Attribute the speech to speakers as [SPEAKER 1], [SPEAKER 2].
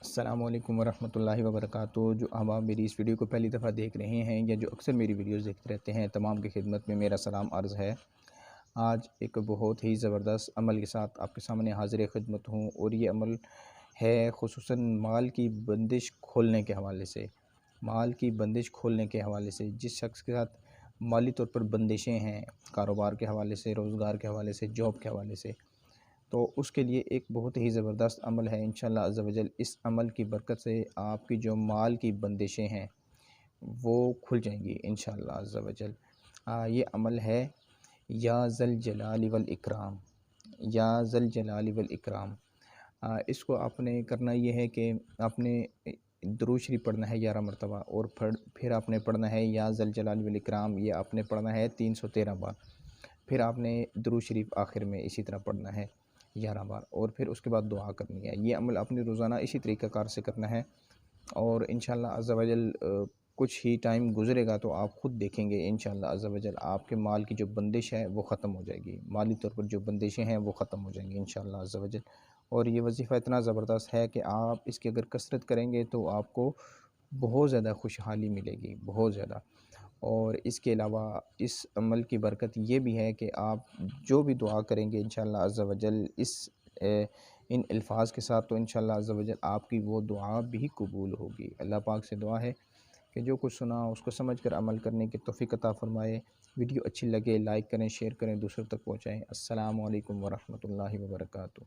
[SPEAKER 1] السلام علیکم ورحمۃ اللہ وبرکاتہ۔ جو احباب میری اس ویڈیو کو پہلی دفعہ دیکھ رہے ہیں یا جو اکثر میری ویڈیوز دیکھتے رہتے ہیں، تمام کی خدمت میں میرا سلام عرض ہے۔ آج ایک بہت ہی زبردست عمل کے ساتھ آپ کے سامنے حاضر خدمت ہوں، اور یہ عمل ہے خصوصاً مال کی بندش کھولنے کے حوالے سے۔ مال کی بندش کھولنے کے حوالے سے جس شخص کے ساتھ مالی طور پر بندشیں ہیں، کاروبار کے حوالے سے، روزگار کے حوالے سے، جاب کے حوالے سے، تو اس کے لیے ایک بہت ہی زبردست عمل ہے انشاءاللہ عز و جل۔ اس عمل کی برکت سے آپ کی جو مال کی بندشیں ہیں وہ کھل جائیں گی انشاءاللہ عز و جل۔ یہ عمل ہے یا ذل جلال والاکرام، یا ذل جلال والاکرام۔ اس کو آپ نے کرنا یہ ہے کہ آپ نے درود شریف پڑھنا ہے 11 مرتبہ، اور پھر آپ نے پڑھنا ہے یا ذل جلال والاکرام، یہ آپ نے پڑھنا ہے 313 بار۔ پھر آپ نے درود شریف آخر میں اسی طرح پڑھنا ہے 11 بار، اور پھر اس کے بعد دعا کرنی ہے۔ یہ عمل اپنی روزانہ اسی طریقہ کار سے کرنا ہے، اور انشاءاللہ عز و جل کچھ ہی ٹائم گزرے گا تو آپ خود دیکھیں گے انشاءاللہ عز و جل آپ کے مال کی جو بندش ہے وہ ختم ہو جائے گی، مالی طور پر جو بندشیں ہیں وہ ختم ہو جائیں گی انشاءاللہ عز و جل۔ اور یہ وظیفہ اتنا زبردست ہے کہ آپ اس کی اگر کثرت کریں گے تو آپ کو بہت زیادہ خوشحالی ملے گی، بہت زیادہ۔ اور اس کے علاوہ اس عمل کی برکت یہ بھی ہے کہ آپ جو بھی دعا کریں گے انشاءاللہ عز و جل ان الفاظ کے ساتھ، تو انشاءاللہ عز و جل آپ کی وہ دعا بھی قبول ہوگی۔ اللہ پاک سے دعا ہے کہ جو کچھ سنا اس کو سمجھ کر عمل کرنے کی توفیق عطا فرمائے۔ ویڈیو اچھی لگے لائک کریں، شیئر کریں، دوسروں تک پہنچائیں۔ السلام علیکم ورحمۃ اللہ وبرکاتہ۔